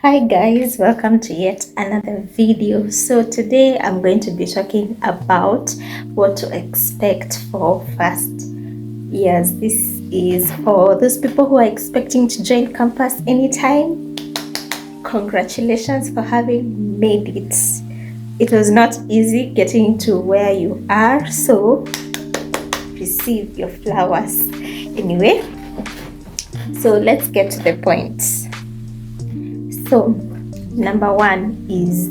Hi guys, welcome to yet another video. So today I'm going to be talking about what to expect for first years. This is for those people who are expecting to join campus anytime. Congratulations for having made it. It was not easy getting to where you are, so receive your flowers. Anyway, so let's get to the point. So number one is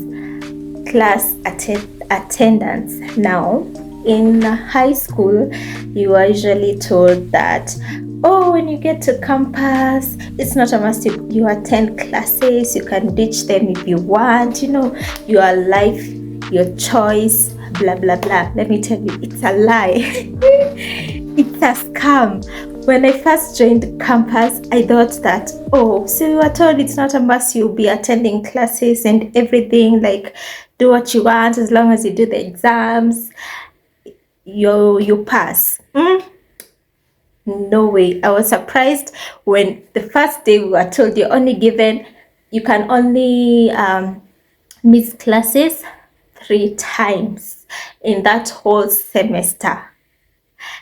class attendance. Now in high school you are usually told that, oh, when you get to campus it's not a must you attend classes, you can ditch them if you want, your life, your choice, blah blah blah. Let me tell you, it's a lie. It's a scam. When I first joined campus, I thought that, oh, so you were told it's not a must you'll be attending classes and everything, like do what you want as long as you do the exams, you pass. No way. I was surprised when the first day we were told you can only miss classes 3 times in that whole semester,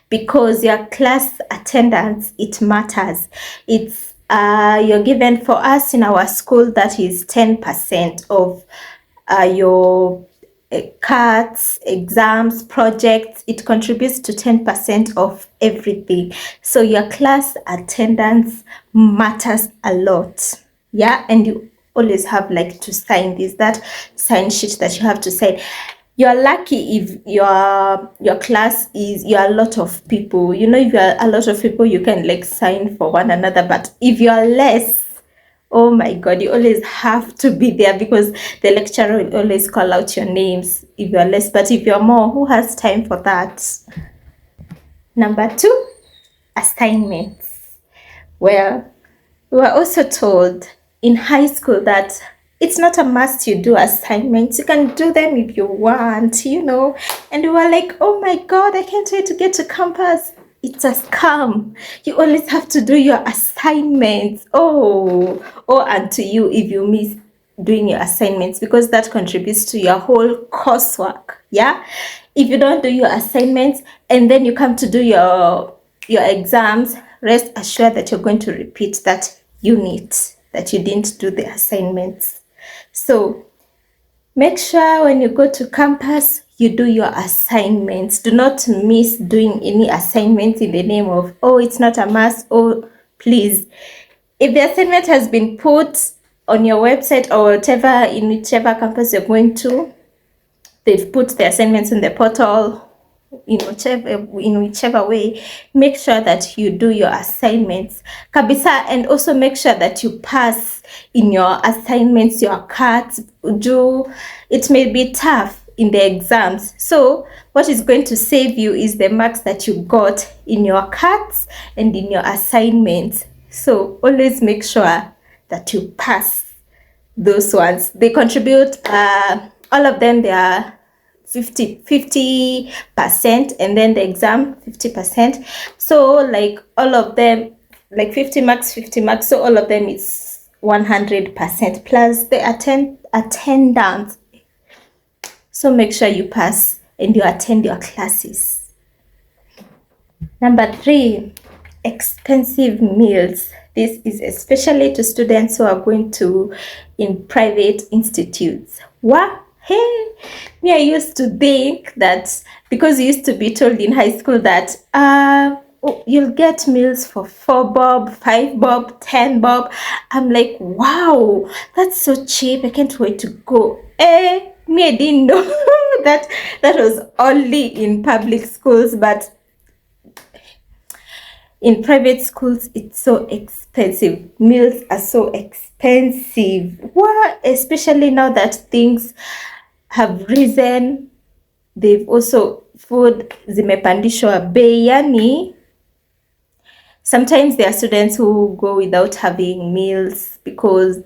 because your class attendance, it matters. It's you're given, for us in our school, that is 10% of your cards, exams, projects. It contributes to 10% of everything. So your class attendance matters a lot. Yeah, and you always have like to sign that sign sheet that you have to sign. You're lucky if your class is, you're a lot of people, if you're a lot of people you can like sign for one another. But if you're less, oh my god, you always have to be there, because the lecturer will always call out your names if you're less. But if you're more, who has time for that? Number two, assignments. Well, we were also told in high school that it's not a must you do assignments. You can do them if you want, And we were like, oh my god, I can't wait to get to campus. It's a scam. You always have to do your assignments. And to you if you miss doing your assignments, because that contributes to your whole coursework. Yeah. If you don't do your assignments and then you come to do your exams, rest assured that you're going to repeat that unit that you didn't do the assignments. So make sure when you go to campus, you do your assignments. Do not miss doing any assignments in the name of, oh, it's not a must. Oh, please. If the assignment has been put on your website or whatever, in whichever campus you're going to, they've put the assignments in the portal, in whichever way, make sure that you do your assignments kabisa, and also make sure that you pass in your assignments. Your cards, it may be tough in the exams, so what is going to save you is the marks that you got in your cards and in your assignments. So always make sure that you pass those ones. They contribute, all of them, they are 50%, and then the exam 50%. So like all of them, like 50 marks, so all of them is 100% plus the attendance. So make sure you pass and you attend your classes. Number 3, expensive meals. This is especially to students who are going to in private institutes. What? Hey, me, I used to think that, because you used to be told in high school that you'll get meals for 4 bob, 5 bob, 10 bob. I'm like, wow, that's so cheap. I can't wait to go. Me, I didn't know that was only in public schools, but in private schools, it's so expensive. Meals are so expensive. What? Especially now that things have risen. They've also, food zimepandishwa bei. Yani, sometimes there are students who go without having meals because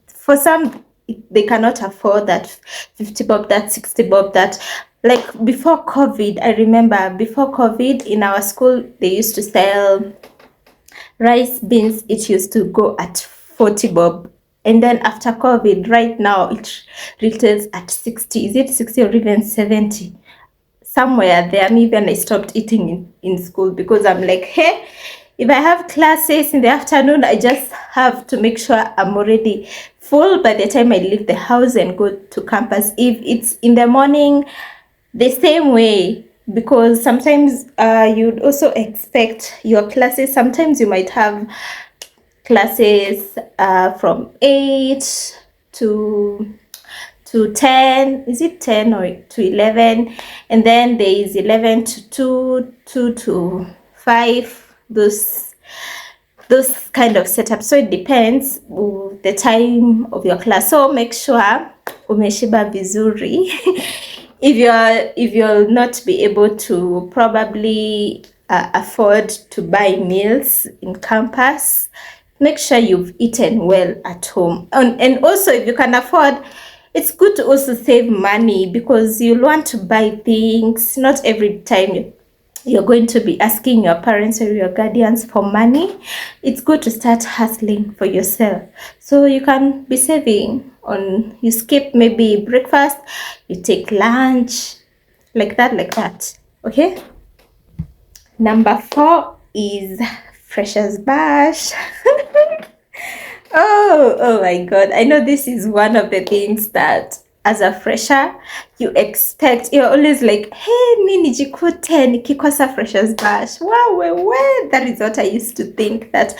for some, they cannot afford that 50 bob, that 60 bob, that, like before COVID. I remember before COVID in our school, they used to sell rice beans. It used to go at 40 bob. And then after COVID, right now it retails at 60. Is it 60 or even 70? Somewhere there. Maybe when I stopped eating in school, because I'm like, hey, if I have classes in the afternoon, I just have to make sure I'm already full by the time I leave the house and go to campus. If it's in the morning, the same way, because sometimes you'd also expect your classes. Sometimes you might have classes from 8 to 10. Is it 10 or to 11? And then there is 11 to 2, 2 to 5, those kind of setup. So it depends the time of your class. So make sure umeshiba vizuri. if you'll not be able to probably afford to buy meals in campus, make sure you've eaten well at home. And also, if you can afford, it's good to also save money, because you'll want to buy things. Not every time you're going to be asking your parents or your guardians for money. It's good to start hustling for yourself. So you can be saving on, you skip maybe breakfast, you take lunch, like that. Okay? Number 4 is Freshers Bash. Oh my God. I know this is one of the things that as a fresher, you expect. You're always like, hey, mi nijikute nikikosa Freshers Bash. Wow, that is what I used to think, that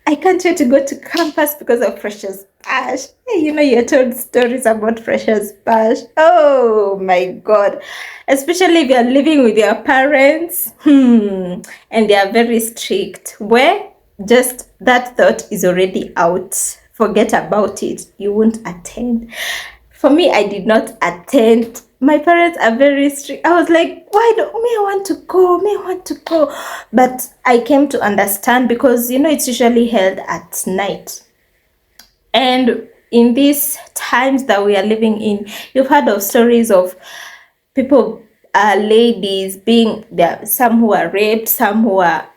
I can't wait to go to campus because of Freshers Bash. Hey, you're told stories about Freshers Bash. Oh my God. Especially if you're living with your parents, and they are very strict, where just that thought is already out. Forget about it. You won't attend. For me, I did not attend. My parents are very strict. I was like, why don't me? I want to go. But I came to understand, because it's usually held at night. And in these times that we are living in, you've heard of stories of people, ladies being there, some who are raped, some who are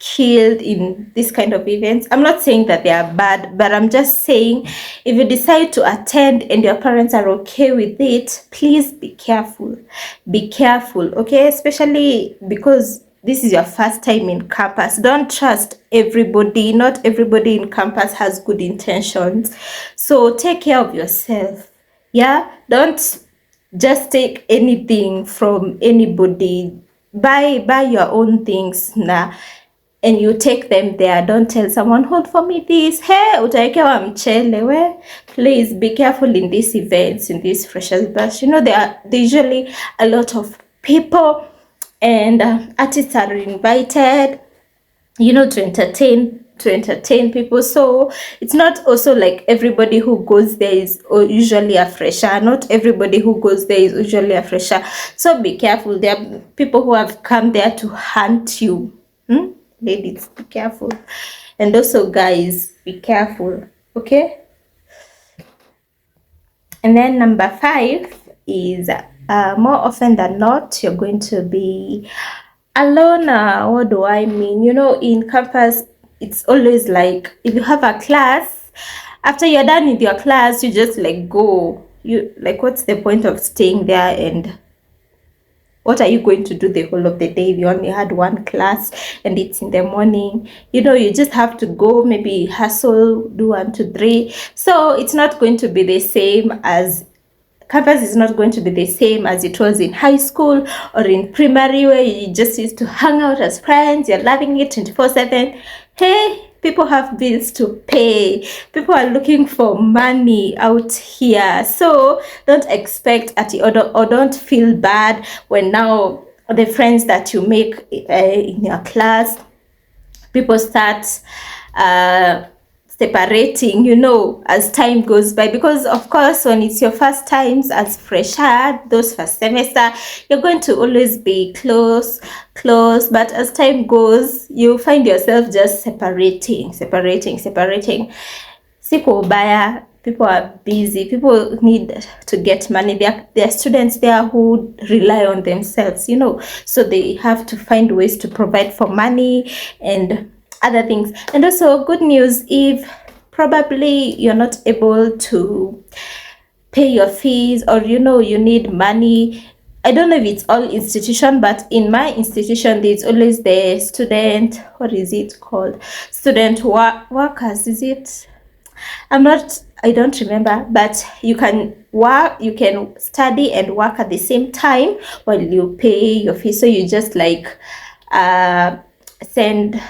killed in this kind of events. I'm not saying that they are bad, but I'm just saying, if you decide to attend and your parents are okay with it, please be careful. Okay? Especially because this is your first time in campus. Don't trust everybody. Not everybody in campus has good intentions. So take care of yourself. Yeah? Don't just take anything from anybody. Buy your own things now. And you take them there. Don't tell someone, hold for me this. Hey, utaekewa mchele. Where? Please be careful in these events, in these Freshers Bash. There are usually a lot of people, and artists are invited, to entertain people. So it's not also like everybody who goes there is usually a fresher. Not everybody who goes there is usually a fresher. So be careful. There are people who have come there to hunt you. Ladies, be careful. And also guys, be careful. Okay? And then number 5 is more often than not, you're going to be alone. What do I mean? In campus, it's always like, if you have a class, after you're done with your class, you just go. What's the point of staying there, and what are you going to do the whole of the day if you only had one class and it's in the morning? You just have to go, maybe hustle, do 1, 2, 3. So it's not going to be the same as campus is not going to be the same as it was in high school or in primary, where you just used to hang out as friends. You're loving it 24/7. Hey, people have bills to pay. People are looking for money out here. So don't expect or don't feel bad when now the friends that you make in your class, people start separating, as time goes by. Because of course, when it's your first times as fresher, those first semester, you're going to always be close. But as time goes, you find yourself just separating. Siko ubaya, people are busy. People need to get money. There are students there who rely on themselves, so they have to find ways to provide for money and other things. And also, good news, if probably you're not able to pay your fees, or you need money. I don't know if it's all institution, but in my institution there's always the student, what is it called, student workers, is it? I don't remember, but you can work, you can study and work at the same time while you pay your fee. So you just like send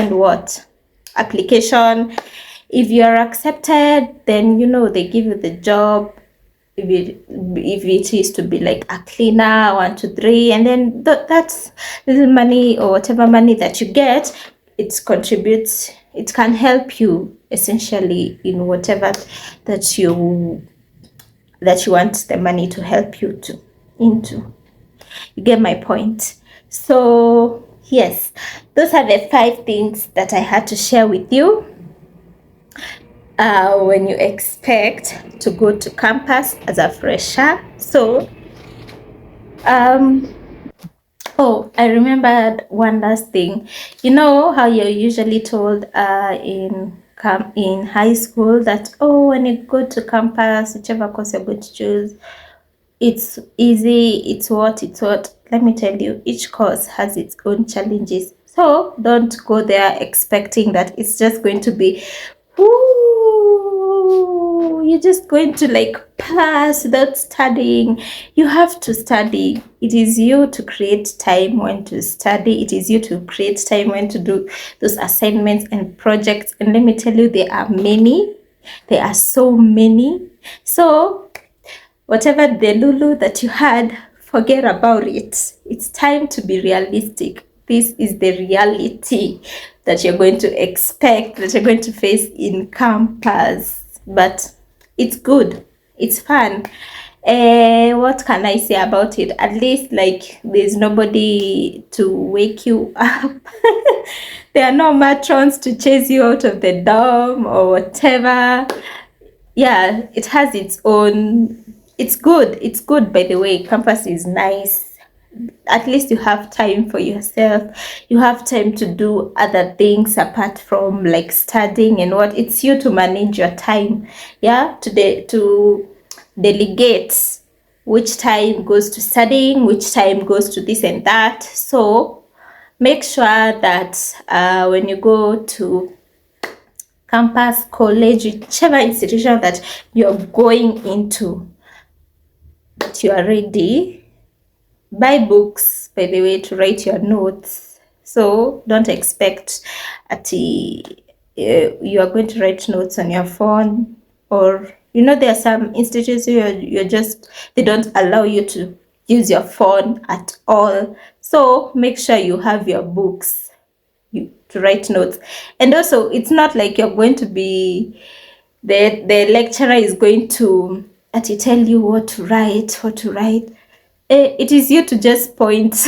what application. If you are accepted, then they give you the job. If it is to be like a cleaner, 1 2 3, and then that's little money or whatever money that you get, it contributes, it can help you essentially in whatever that you want the money to help you into. You get my point? So yes, those are the 5 things that I had to share with you when you expect to go to campus as a fresher. So oh, I remembered one last thing. You know how you're usually told in high school that, oh, when you go to campus, whichever course you're going to choose, it's easy, it's what. Let me tell you, each course has its own challenges. So don't go there expecting that it's just going to be, ooh, you're just going to like pass without studying. You have to study. It is you to create time when to study. It is you to create time when to do those assignments and projects. And let me tell you, there are many. There are so many. So whatever the lulu that you had, forget about it. It's time to be realistic. This is the reality that you're going to expect, that you're going to face in campus. But it's good. It's fun. What can I say about it? At least like there's nobody to wake you up. There are no matrons to chase you out of the dorm or whatever. Yeah, it has its own. It's good. It's good, by the way. Campus is nice. At least you have time for yourself. You have time to do other things apart from like studying and what. It's you to manage your time. Yeah, to delegate which time goes to studying, which time goes to this and that. So make sure that when you go to campus, college, whichever institution that you're going into, that you are ready. Buy books, by the way, to write your notes. So don't expect you are going to write notes on your phone, or there are some institutions where they don't allow you to use your phone at all. So make sure you have your books to write notes. And also, it's not like you're going to be the lecturer is going to tell you what to write. It is you to just point.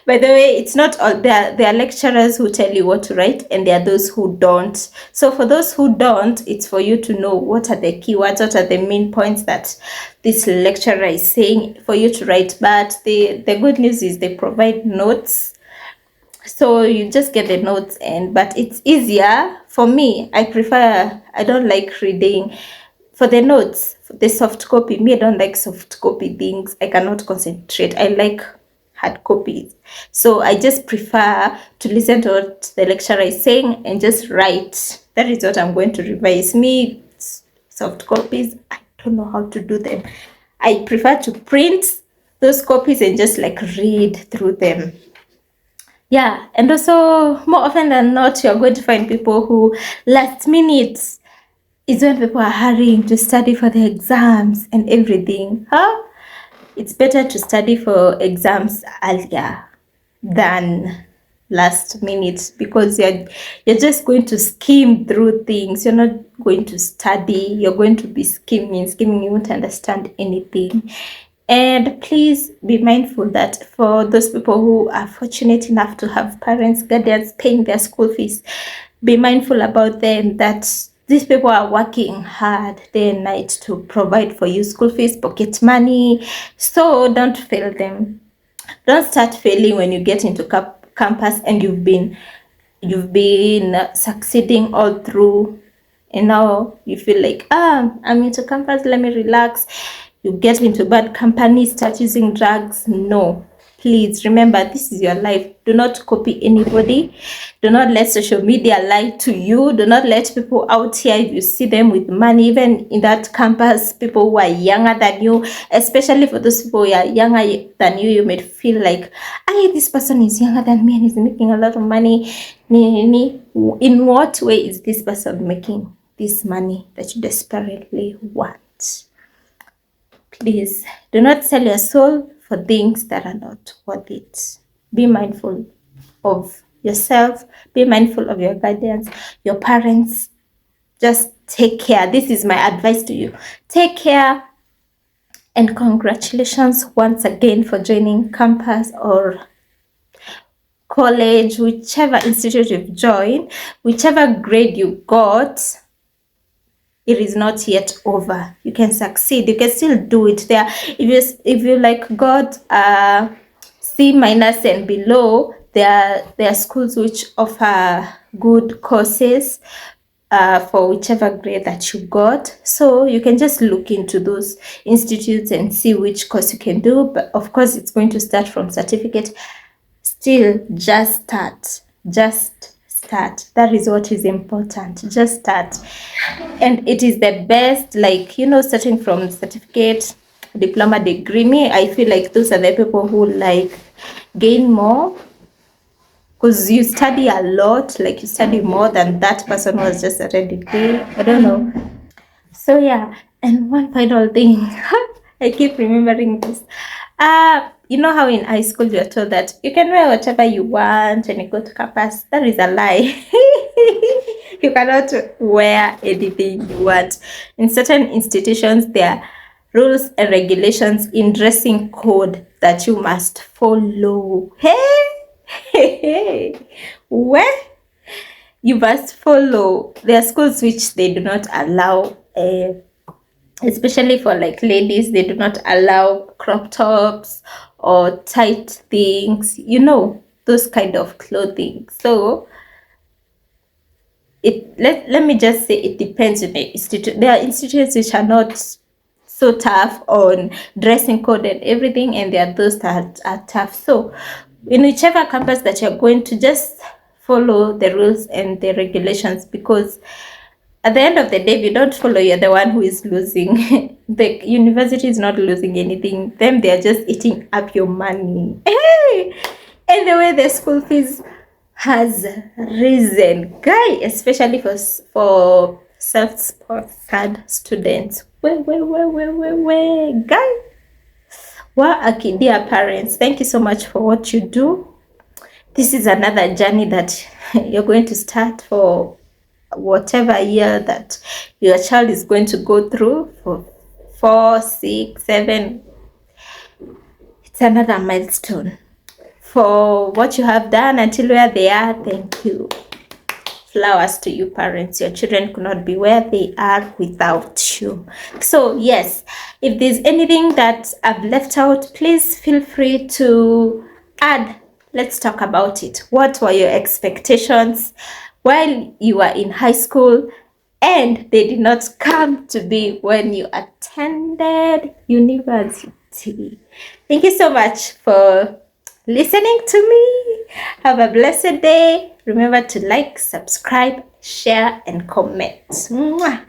By the way, it's not all. There are lecturers who tell you what to write, and there are those who don't. So for those who don't, it's for you to know what are the keywords, what are the main points that this lecturer is saying for you to write. But the good news is they provide notes. So you just get the notes, but it's easier for me. I don't like reading. For the notes, the soft copy, me, I don't like soft copy things. I cannot concentrate. I like hard copies. So I just prefer to listen to what the lecturer is saying and just write. That is what I'm going to revise. Me, soft copies, I don't know how to do them. I prefer to print those copies and just like read through them. Yeah, and also more often than not, you're going to find people who last minute is when people are hurrying to study for the exams and everything. It's better to study for exams earlier than last minute, because you're just going to skim through things. You're not going to study. You're going to be skimming. You won't understand anything. And please be mindful that for those people who are fortunate enough to have parents, guardians paying their school fees, be mindful about them, that these people are working hard day and night to provide for you school fees, pocket money. So don't fail them. Don't start failing when you get into campus and you've been succeeding all through and now you feel like, I'm into campus, let me relax. You get into bad company, start using drugs. No, please remember, this is your life. Do not copy anybody. Do not let social media lie to you. Do not let people out here, if you see them with money, even in that campus, people who are younger than you, especially for those people who are younger than you, you may feel like, this person is younger than me and is making a lot of money. In what way is this person making this money that you desperately want? Please do not sell your soul for things that are not worth it. Be mindful of yourself. Be mindful of your guardians, your parents. Just take care. This is my advice to you. Take care, and congratulations once again for joining campus or college, whichever institute you've joined, whichever grade you got. It is not yet over. You can succeed. You can still do it. There, if you like got C minus and below, there are schools which offer good courses for whichever grade that you got. So you can just look into those institutes and see which course you can do. But of course, it's going to start from certificate. Still, just start. Just start. That is what is important. Just start. And it is the best, like, starting from certificate, diploma, degree. Me, I feel like those are the people who like gain more, because you study a lot, like you study more than that person who has just a degree. I don't know. So yeah, and one final thing, I keep remembering this. You know how in high school you're told that you can wear whatever you want when you go to campus? That is a lie. You cannot wear anything you want. In certain institutions, there are rules and regulations in dressing code that you must follow. Hey, where you must follow. There are schools which they do not allow, especially for like ladies, they do not allow crop tops or tight things, those kind of clothing. So let me just say, it depends on the institute. There are institutes which are not so tough on dressing code and everything, and there are those that are tough. So in whichever campus that you're going to, just follow the rules and the regulations, because at the end of the day, if you don't follow, you're the one who is losing. The university is not losing anything. Them, they're just eating up your money. Hey! And the way the school fees has risen, guy, especially for self-sponsored students. Where, guy. Well, okay, dear parents, thank you so much for what you do. This is another journey that you're going to start for whatever year that your child is going to go through, for 4, 6, 7. It's another milestone for what you have done until where they are. Thank you. Flowers to you, parents. Your children could not be where they are without you. So yes, if there's anything that I've left out, please feel free to add. Let's talk about it. What were your expectations while you were in high school, and they did not come to be when you attended university? Thank you so much for listening to me. Have a blessed day. Remember to like, subscribe, share, and comment. Mwah.